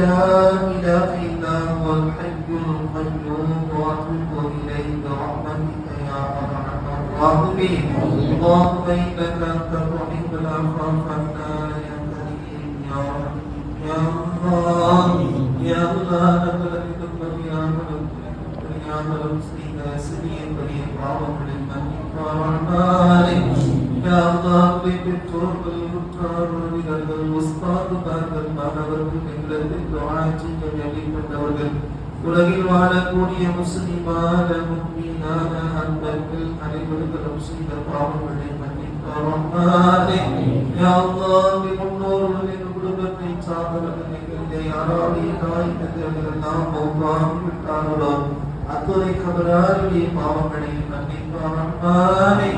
لا إله إلا هو الحي القيوم وأتوب إليك برحمتك يا أرحم الراحمين. اللهم إنك أنت تحب العفو فاعف عنا يا كريم يا رحيم يا الله يا الله لك الحمد يا رب يا رب سيدنا سيدنا كريم பாவங்கள் மன்னிப்பாராய் யா அல்லாஹ் பெற்றோர்கள் உற்றார்கள் உஸ்தாதுமார்கள் மாணவர்கள் எங்களுக்கு துஆ செய்ய வேண்டிக்கொண்டவர்கள் உலகில் வாழக்கூடிய முஸ்லிமான முஃமினான அன்பர்கள் அனைவருக்கும் செய்த பாவங்களை மன்னிப்பாராய் யா அல்லாஹ் முன்னோர்களின் குடும்பத்தை சார்ந்தவர்கள் எங்களை யாராவது தாய்த்தவர்கள் மௌத்தாகி விட்டார்களோ அத்துறை கபராருடைய பாவங்களை மன்னிப்பாராய்